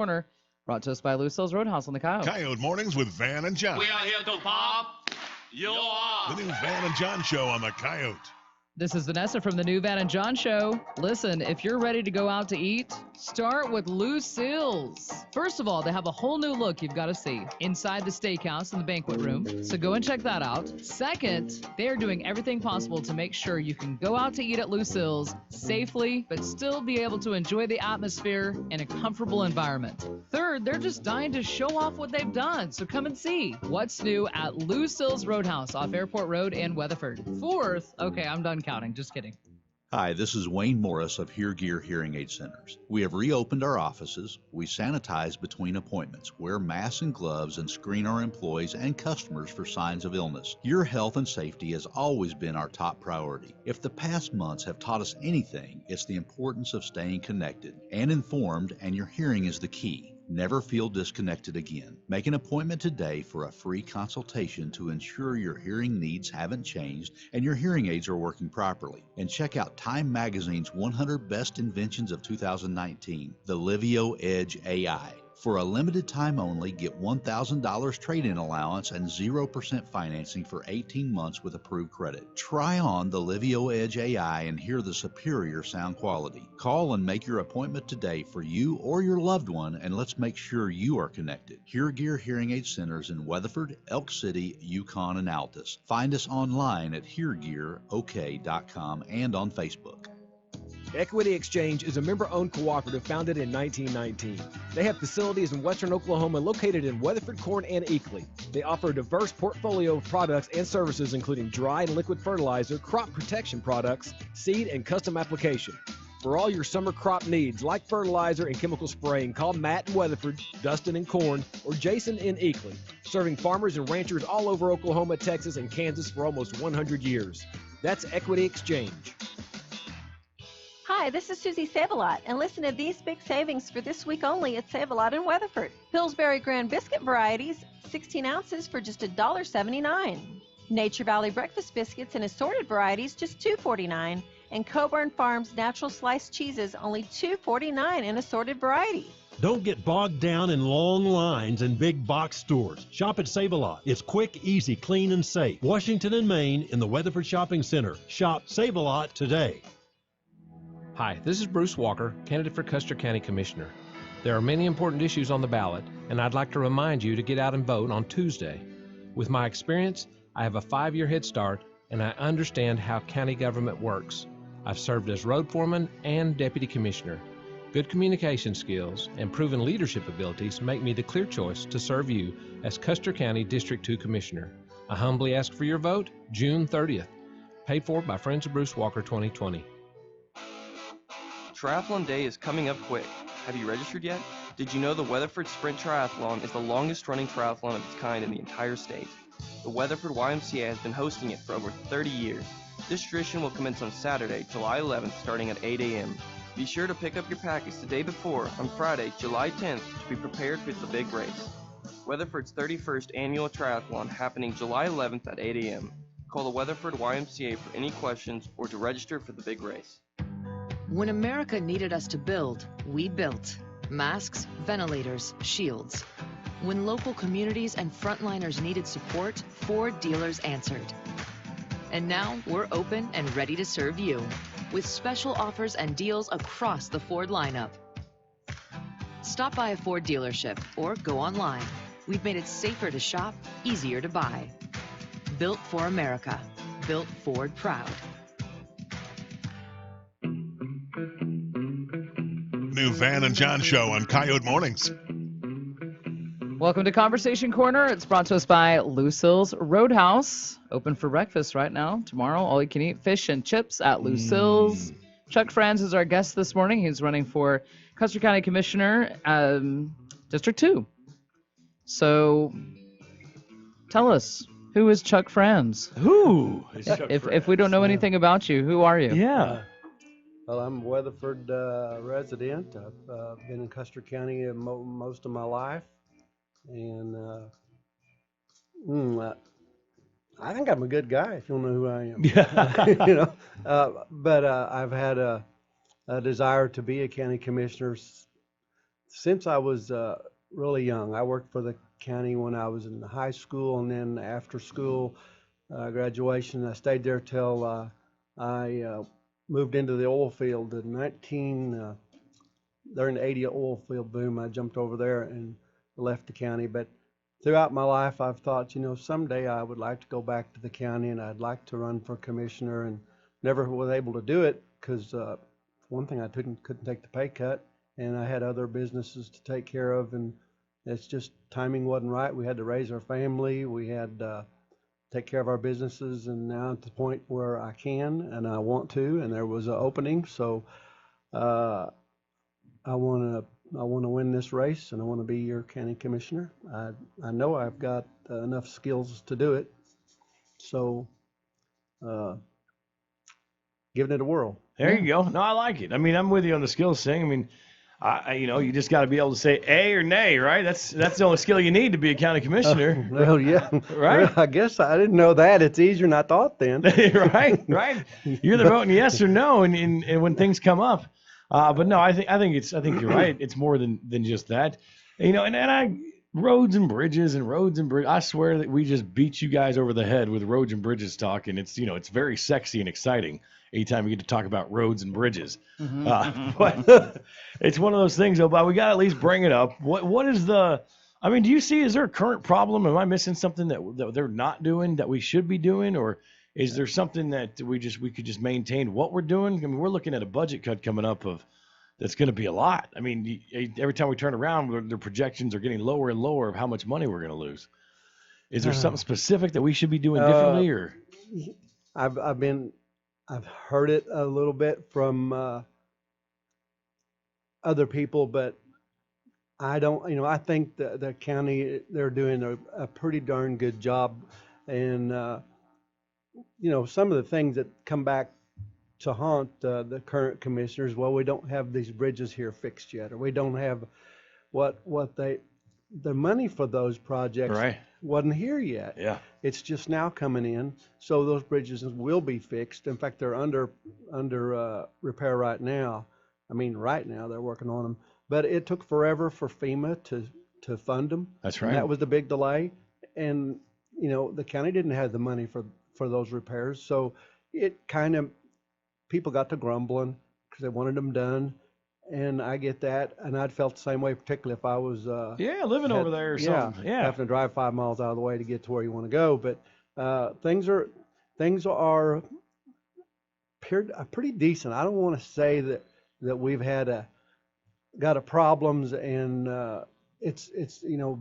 Corner, brought to us by Lucille's Roadhouse on the Coyote. Coyote Mornings with Van and John. We are here to pop your The new Van and John show on the Coyote. This is Vanessa from the new Van and John Show. Listen, if you're ready to go out to eat, start with Lucille's. First of all, they have a whole new look you've got to see inside the steakhouse and the banquet room, so go and check that out. Second, they are doing everything possible to make sure you can go out to eat at Lucille's safely, but still be able to enjoy the atmosphere in a comfortable environment. Third, they're just dying to show off what they've done, so come and see what's new at Lucille's Roadhouse off Airport Road in Weatherford. Fourth, okay, I'm done counting, just kidding. Hi, this is Wayne Morris of Hear Gear Hearing Aid Centers. We have reopened our offices. We sanitize between appointments, wear masks and gloves, and screen our employees and customers for signs of illness. Your health and safety has always been our top priority. If the past months have taught us anything, it's the importance of staying connected and informed, and your hearing is the key. Never feel disconnected again. Make an appointment today for a free consultation to ensure your hearing needs haven't changed and your hearing aids are working properly. And check out Time Magazine's 100 Best Inventions of 2019, the Livio Edge AI. For a limited time only, get $1,000 trade-in allowance and 0% financing for 18 months with approved credit. Try on the Livio Edge AI and hear the superior sound quality. Call and make your appointment today for you or your loved one, and let's make sure you are connected. Hear Gear Hearing Aid Centers in Weatherford, Elk City, Yukon, and Altus. Find us online at heargearok.com and on Facebook. Equity Exchange is a member-owned cooperative founded in 1919. They have facilities in western Oklahoma located in Weatherford, Corn, and Eakly. They offer a diverse portfolio of products and services including dry and liquid fertilizer, crop protection products, seed, and custom application. For all your summer crop needs like fertilizer and chemical spraying, call Matt in Weatherford, Dustin in Corn, or Jason in Eakly, serving farmers and ranchers all over Oklahoma, Texas, and Kansas for almost 100 years. That's Equity Exchange. Hi, this is Susie Save-A-Lot, and listen to these big savings for this week only at Save-A-Lot in Weatherford. Pillsbury Grand Biscuit varieties, 16 ounces for just $1.79. Nature Valley Breakfast Biscuits in assorted varieties, just $2.49. And Coburn Farms Natural Sliced Cheeses, only $2.49 in assorted variety. Don't get bogged down in long lines in big box stores. Shop at Save-A-Lot. It's quick, easy, clean, and safe. Washington and Maine in the Weatherford Shopping Center. Shop Save-A-Lot today. Hi, this is Bruce Walker, candidate for Custer County Commissioner. There are many important issues on the ballot, and I'd like to remind you to get out and vote on Tuesday. With my experience, I have a 5-year head start, and I understand how county government works. I've served as road foreman and deputy commissioner. Good communication skills and proven leadership abilities make me the clear choice to serve you as Custer County District 2 Commissioner. I humbly ask for your vote June 30th. Paid for by Friends of Bruce Walker 2020. Triathlon Day is coming up quick. Have you registered yet? Did you know the Weatherford Sprint Triathlon is the longest running triathlon of its kind in the entire state? The Weatherford YMCA has been hosting it for over 30 years. This tradition will commence on Saturday, July 11th, starting at 8 a.m. Be sure to pick up your package the day before, on Friday, July 10th, to be prepared for the big race. Weatherford's 31st annual triathlon happening July 11th at 8 a.m. Call the Weatherford YMCA for any questions or to register for the big race. When America needed us to build, we built. Masks, ventilators, shields. When local communities and frontliners needed support, Ford dealers answered. And now we're open and ready to serve you with special offers and deals across the Ford lineup. Stop by a Ford dealership or go online. We've made it safer to shop, easier to buy. Built for America. Built Ford proud. New Van and John show on Coyote Mornings. Welcome to Conversation Corner. It's brought to us by Lucille's Roadhouse. Open for breakfast right now. Tomorrow, all you can eat fish and chips at Lucille's. Chuck Frantz is our guest this morning. He's running for Custer County Commissioner, District 2. So tell us, who is Chuck Frantz? Who? If we don't know anything about you, who are you? Yeah. Well, I'm a Weatherford resident. I've been in Custer County most of my life, and I think I'm a good guy. If you don't know who I am, Yeah. But I've had a desire to be a county commissioner since I was really young. I worked for the county when I was in high school, and then after school graduation, I stayed there till I moved into the oil field in during the 80 oil field boom. I jumped over there and left the county. But throughout my life, I've thought, someday I would like to go back to the county and I'd like to run for commissioner, and never was able to do it because one thing, I couldn't take the pay cut, and I had other businesses to take care of, and it's just timing wasn't right. We had to raise our family. We had take care of our businesses, and now at the point where I can and I want to, and there was an opening. So I want to win this race, and I want to be your county commissioner. I know I've got enough skills to do it. So giving it a whirl. There you go. No, I like it. I mean, I'm with you on the skills thing. I mean, you just got to be able to say A or nay, right? That's the only skill you need to be a county commissioner. Well, yeah. Right? Well, I guess I didn't know that. It's easier than I thought then. Right. You're the voting yes or no, and when things come up. But no, I think you're right. It's more than just that. Roads and bridges. I swear that we just beat you guys over the head with roads and bridges talk, and it's very sexy and exciting anytime we get to talk about roads and bridges. But it's one of those things, though. But we got to at least bring it up. What is the? I mean, do you see? Is there a current problem? Am I missing something that they're not doing that we should be doing, or is there something that we could just maintain what we're doing? I mean, we're looking at a budget cut coming up that's going to be a lot. I mean, every time we turn around, their projections are getting lower and lower of how much money we're going to lose. Is there something specific that we should be doing differently, or? I've heard it a little bit from other people, but I don't. I think the county, they're doing a pretty darn good job, and some of the things that come back to haunt the current commissioners. Well, we don't have these bridges here fixed yet, or we don't have the money for those projects wasn't here yet. Yeah. It's just now coming in, so those bridges will be fixed. In fact, they're under repair right now. I mean, right now they're working on them, but it took forever for FEMA to fund them. That's right. And that was the big delay, and the county didn't have the money for those repairs, so it kind of, people got to grumbling because they wanted them done. And I get that, and I'd felt the same way, particularly if I was living over there or something. Yeah, having to drive 5 miles out of the way to get to where you want to go. But things are pretty decent. I don't want to say that we've got a problems and it's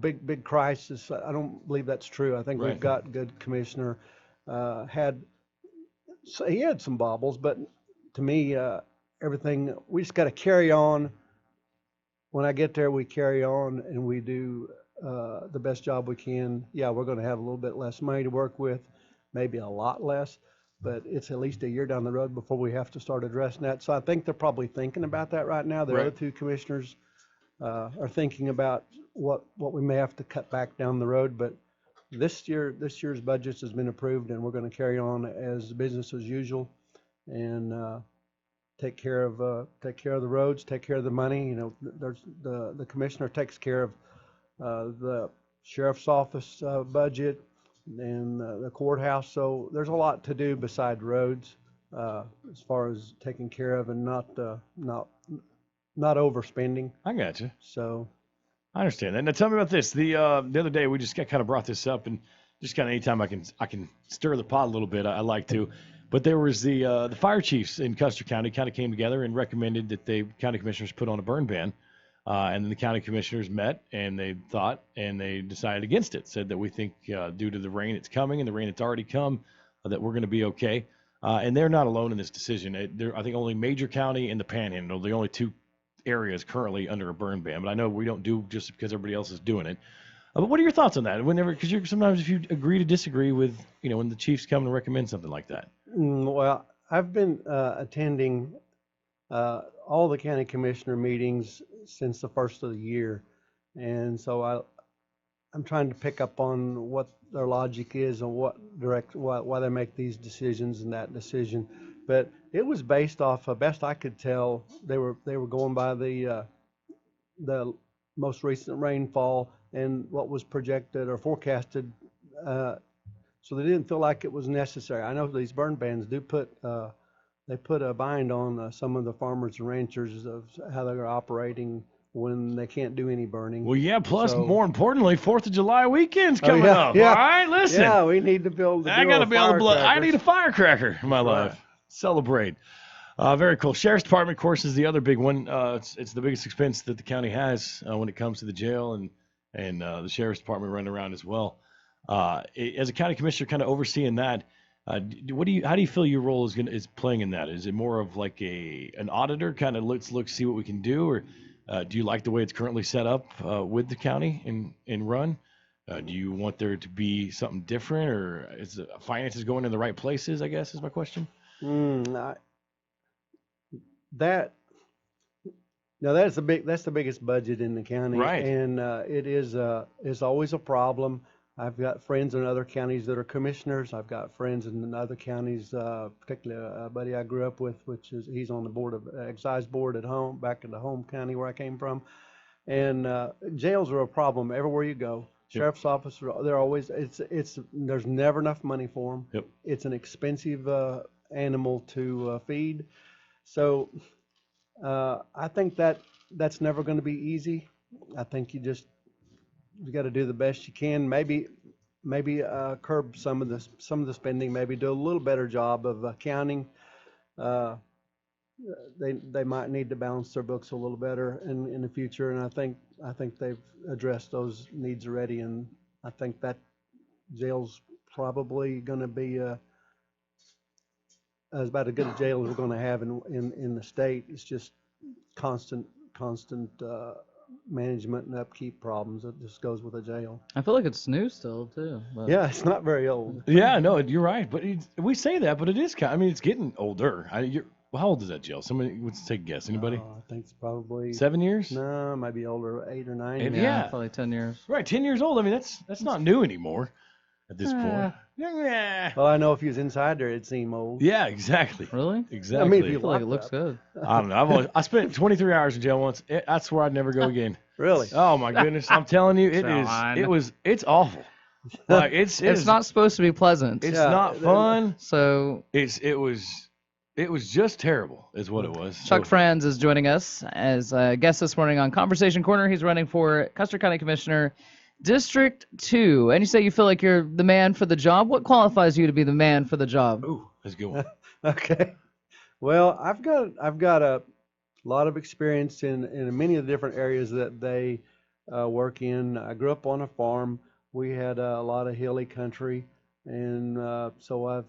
big crisis. I don't believe that's true. I think we've got good commissioner. He had some bobbles, but to me, everything, we just got to carry on. When I get there, we carry on and we do the best job we can. Yeah, we're going to have a little bit less money to work with, maybe a lot less, but it's at least a year down the road before we have to start addressing that. So I think they're probably thinking about that right now. The other two commissioners are thinking about what we may have to cut back down the road. But this year's budget has been approved, and we're going to carry on as business as usual, and take care of the roads, take care of the money. There's the commissioner takes care of the sheriff's office budget and the courthouse. So there's a lot to do beside roads as far as taking care of and not overspending. I got you. So I understand that. Now tell me about this. The other day we just kind of brought this up, and just kind of anytime I can stir the pot a little bit, I like to. But there was the fire chiefs in Custer County kind of came together and recommended that the county commissioners put on a burn ban. And then the county commissioners met and they thought and they decided against it, said that we think due to the rain that's coming and the rain that's already come, that we're going to be okay. And they're not alone in this decision. I think only Major County and the Panhandle are the only two areas currently under a burn ban. But I know we don't do just because everybody else is doing it. But what are your thoughts on that? Because sometimes if you agree to disagree with, when the chiefs come and recommend something like that. Well, I've been attending all the county commissioner meetings since the first of the year, and so I'm trying to pick up on what their logic is and why they make these decisions and that decision. But it was based off, best I could tell, they were going by the the most recent rainfall and what was projected or forecasted, so they didn't feel like it was necessary. I know these burn bans do put they put a bind on some of the farmers and ranchers of how they're operating when they can't do any burning. Well, yeah. Plus, So- more importantly, 4th of July weekend's Oh, coming yeah, up. yeah. All right, listen. Yeah, we need to build. I got to be able to blow. I need a firecracker in my Right. life. Celebrate. Very cool. Sheriff's Department, of course, is the other big one. It's the biggest expense that the county has when it comes to the jail and the Sheriff's Department running around as well. As a county commissioner, kind of overseeing that, how do you feel your role is playing in that? Is it more of like an auditor, kind of let's look, see what we can do, or do you like the way it's currently set up with the county and run? Do you want there to be something different, or is the finances going in the right places? I guess is my question. That's the biggest budget in the county, Right. And it's always a problem. I've got friends in other counties that are commissioners. I've got friends in other counties, particularly a buddy I grew up with, he's on the board of excise board at home, back in the home county where I came from. And jails are a problem everywhere you go. Yep. Sheriff's office, they're always there's never enough money for them. Yep. It's an expensive animal to feed. So I think that's never going to be easy. I think you got to do the best you can. Maybe curb some of the spending. Maybe do a little better job of accounting. They might need to balance their books a little better in the future. And I think they've addressed those needs already. And I think that jail's probably going to be as about as good a jail as we're going to have in the state. It's just constant management and upkeep problems. It just goes with a jail. I feel like it's new still too. But... Yeah, it's not very old. Yeah, no, you're right. But we say that, but it is kind. I mean, it's getting older. How old is that jail? Somebody, let's take a guess. Anybody? I think it's probably 7 years. No, it might be older, 8 or 9. Yeah. Probably 10 years. Right, 10 years old. I mean, that's not new anymore at this point. Yeah. Well, I know if he was inside there, it'd seem old. Yeah, exactly. Really? Exactly. I mean, if I you feel like it locked looks up. good. I don't know. I spent 23 hours in jail once. I swear I'd never go again. Really? Oh my goodness! I'm telling you, it's awful. Like it's not supposed to be pleasant. It's not fun. So it was just terrible, is what it was. Chuck Frantz is joining us as a guest this morning on Conversation Corner. He's running for Custer County Commissioner, District 2. And you say you feel like you're the man for the job. What qualifies you to be the man for the job? Ooh, that's a good one. Okay. Well, I've got a lot of experience in many of the different areas that they work in. I grew up on a farm. We had a lot of hilly country, and so I've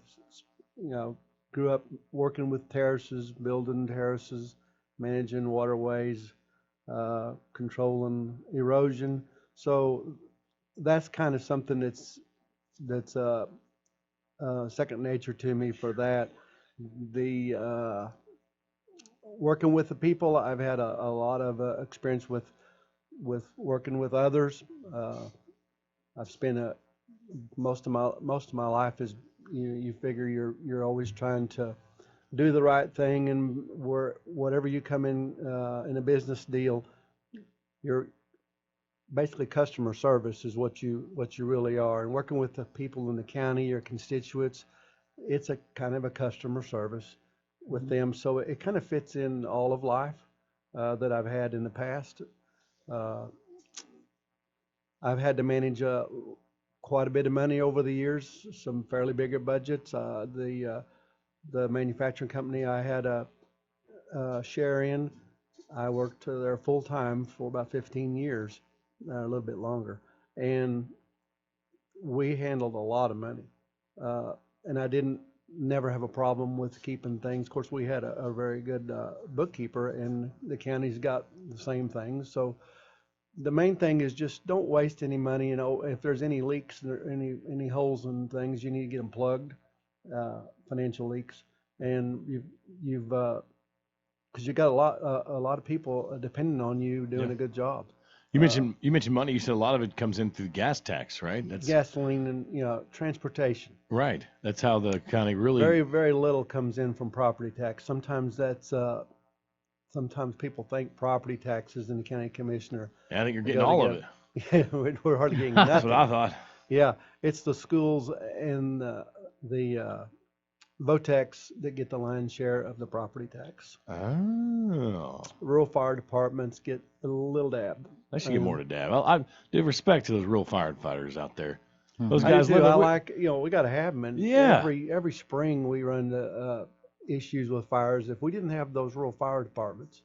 grew up working with terraces, building terraces, managing waterways, controlling erosion. So that's kind of something that's second nature to me for that. The working with the people, I've had a lot of experience with working with others. I've spent most of my life is you figure you're always trying to do the right thing, and whatever you come in a business deal, you're basically customer service is what you really are. And working with the people in the county, your constituents, it's a kind of a customer service with them. So it kind of fits in all of life that I've had in the past. I've had to manage quite a bit of money over the years, some fairly bigger budgets. The manufacturing company I had a share in, I worked there full time for about 15 years, a little bit longer, and we handled a lot of money. And I never have a problem with keeping things. Of course, we had a very good bookkeeper, and the county's got the same thing. So the main thing is just don't waste any money. If there's any leaks or any holes in things, you need to get them plugged, financial leaks. And you've because you got a lot of people depending on you doing a good job. You mentioned money. You said a lot of it comes in through the gas tax, right? That's gasoline and transportation. Right. That's how the county really very little comes in from property tax. Sometimes that's sometimes people think property taxes and the county commissioner. Yeah, I think you're getting all of it. Yeah, we're hardly getting nothing. That's what I thought. Yeah, it's the schools and the VOTEX that get the lion's share of the property tax. Oh. Rural fire departments get a little dab. They should get more to dab. I give respect to those rural firefighters out there. Those I guys do too. live. I like, we got to have them. And Yeah. every spring we run the issues with fires. If we didn't have those rural fire departments,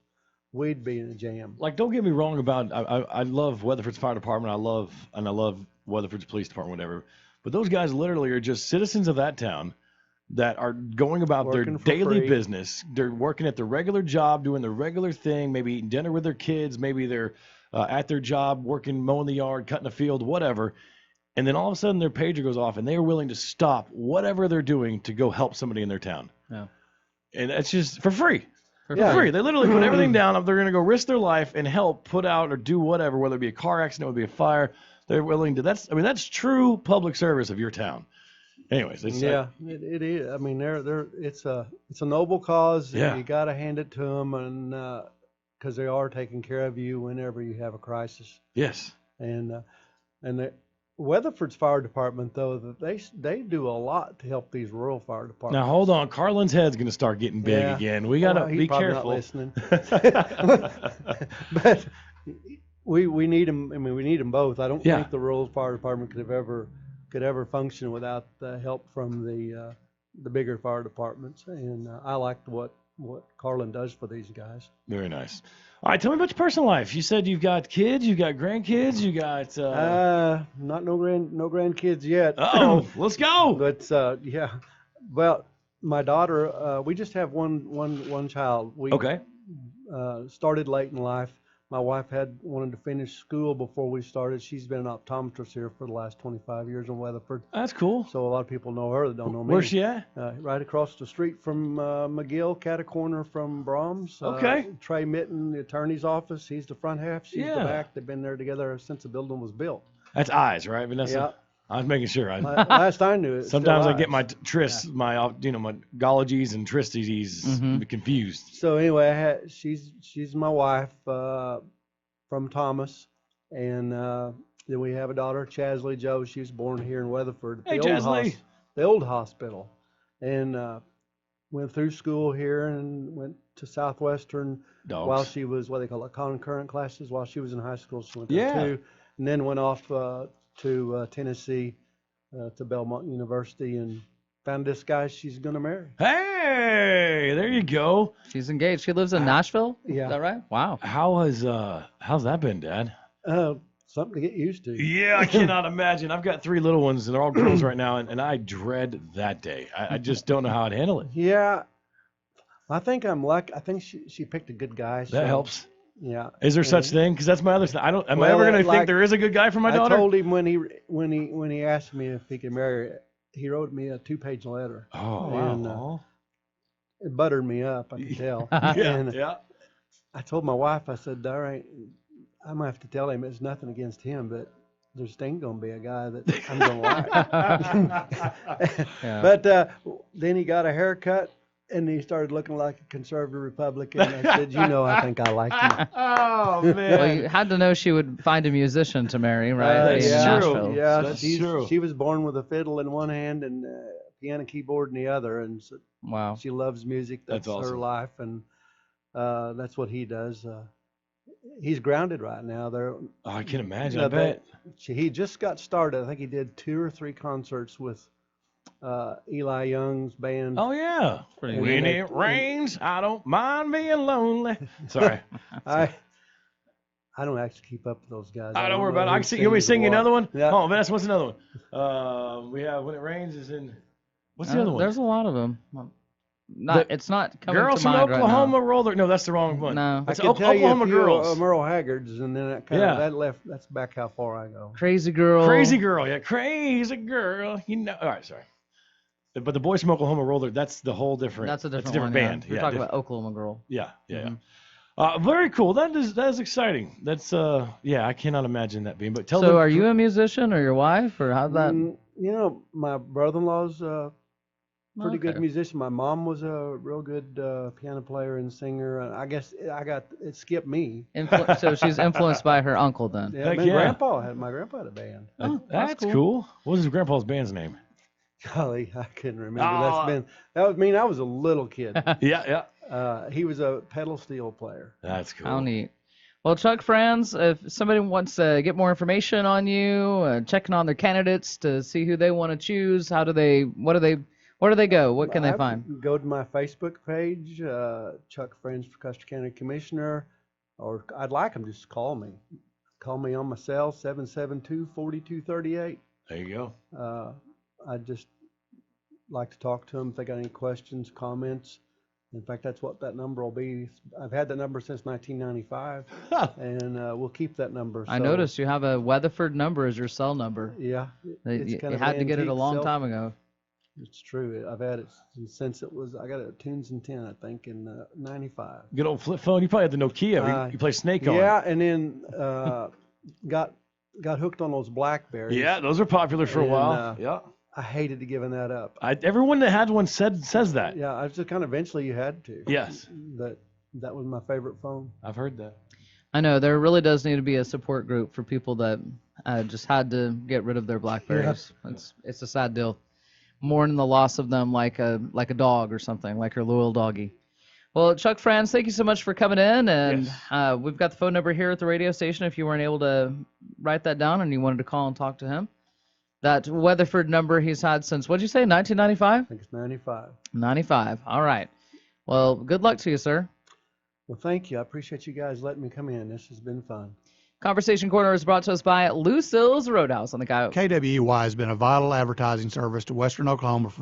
we'd be in a jam. Like, don't get me wrong about I love Weatherford's fire department. I love Weatherford's police department, whatever. But those guys literally are just citizens of that town that are going about their daily business. They're working at their regular job, doing their regular thing, maybe eating dinner with their kids, maybe they're at their job working, mowing the yard, cutting a field, whatever. And then all of a sudden their pager goes off and they are willing to stop whatever they're doing to go help somebody in their town. Yeah. And that's just for free. For Yeah. free. They literally put everything down. They're going to go risk their life and help put out or do whatever, whether it be a car accident, whether it be a fire. They're willing to. That's true public service of your town. Anyways, it's it is. I mean, it's a noble cause. Yeah. You got to hand it to them, and because they are taking care of you whenever you have a crisis. Yes. And the Weatherford's fire department, though, they do a lot to help these rural fire departments. Now hold on, Carlin's head's going to start getting big again. We got to be careful. Not listening. But we need them. I mean, we need them both. I don't think the rural fire department could ever function without the help from the bigger fire departments. And I like what Carlin does for these guys. Very nice. All right, tell me about your personal life. You said you've got kids, you got grandkids, you got not no grandkids yet. Oh, let's go. But yeah, well, my daughter, we just have one child. We started late in life. My wife wanted to finish school before we started. She's been an optometrist here for the last 25 years in Weatherford. That's cool. So a lot of people know her that don't know me. Where's she at? Right across the street from McGill, cat a corner from Brahms. Okay. Trey Mitten, the attorney's office. He's the front half. She's the back. They've been there together since the building was built. That's eyes, right, Vanessa? Yeah. I was making sure. Last I knew it. Sometimes I get my my gologies and tristies confused. So anyway, she's my wife from Thomas, and then we have a daughter, Chasley Jo. She was born here in Weatherford at the old hospital, and went through school here and went to Southwestern while she was what they call concurrent classes. While she was in high school, she went there too, and then went off to Tennessee, to Belmont University, and found this guy she's going to marry. Hey, there you go. She's engaged. She lives in Nashville? Yeah. Is that right? Wow. How's that been, Dad? Something to get used to. Yeah, I cannot imagine. I've got 3 little ones, and they're all girls right now, and I dread that day. I just don't know how I'd handle it. Yeah. I think I'm lucky. I think she picked a good guy. That helps. Yeah. Is there such thing? Because that's my other thing. Am I ever going to think there is a good guy for my daughter? I told him when he asked me if he could marry her, he wrote me a 2-page letter. Oh, and, wow. It buttered me up, I can tell. Yeah. I told my wife, I said, all right, I'm going to have to tell him it's nothing against him, but there's ain't going to be a guy that I'm going to like. But then he got a haircut. And he started looking like a conservative Republican. I said, I think I like him. Oh, man. Well, you had to know she would find a musician to marry, right? That's true. Nashville. Yeah, That's true. She was born with a fiddle in one hand and a piano keyboard in the other. And so wow. She loves music. That's awesome. her life. And that's what he does. He's grounded right now. Oh, I can imagine. I bet. He just got started. I think he did 2 or 3 concerts with Eli Young's band. Oh yeah. When it rains, I don't mind being lonely. Sorry. I don't actually keep up with those guys. I don't worry about it. I can sing. You want me to sing another one? Yeah. Oh, Vanessa, what's another one? We have When It Rains is in. What's the other one? There's a lot of them. It's not coming Girls to from mind Oklahoma right roll. No, that's the wrong one. No. It's I can tell Oklahoma you a few, Girls. Merle Haggard's, and then that left. That's back how far I go. Crazy Girl. Crazy Girl, yeah, Crazy Girl. All right, sorry. But the boys from Oklahoma Roller, that's the whole different. That's a different, different one, band. Yeah. You're talking about Oklahoma Girl. Yeah. Very cool. That is exciting. That's I cannot imagine that being. But so, are you a musician or your wife or how's that? My brother-in-law's pretty good Okay. musician. My mom was a real good piano player and singer. And I guess it skipped me. So she's influenced by her uncle then. Yeah, Heck my yeah. grandpa had a band. Oh, That's cool. What was his grandpa's band's name? Golly, I couldn't remember. Oh. I was a little kid. Yeah. He was a pedal steel player. That's cool. How neat. Well, Chuck Frantz, if somebody wants to get more information on you, checking on their candidates to see who they want to choose, where do they go? What can they find? Go to my Facebook page, Chuck Frantz for Custer County Commissioner, or I'd like them just call me. Call me on my cell, 772-4238. There you go. I'd just like to talk to them if they got any questions, comments. In fact, that's what that number will be. I've had that number since 1995, and we'll keep that number. I So, noticed you have a Weatherford number as your cell number. Yeah, it's You kind of had to get it a antique long cell- time ago. It's true. I've had it since I got it at Tunes and 10, I think, in 95. Good old flip phone. You probably had the Nokia. You play Snake on. Yeah, and then got hooked on those Blackberries. Yeah, those are popular for a And, while. Yeah. I hated giving that up. Everyone that had one says that. Yeah, I just kind of eventually you had to. Yes. That was my favorite phone. I've heard that. I know there really does need to be a support group for people that just had to get rid of their Blackberries. It's a sad deal. Mourning the loss of them like a dog or something, like your loyal doggy. Well, Chuck Frantz, thank you so much for coming in, and we've got the phone number here at the radio station if you weren't able to write that down and you wanted to call and talk to him. That Weatherford number he's had since, what'd you say, 1995? I think it's 95. 95. All right. Well, good luck to you, sir. Well, thank you. I appreciate you guys letting me come in. This has been fun. Conversation Corner is brought to us by Lucille's Roadhouse on the Coyote. KWEY has been a vital advertising service to Western Oklahoma for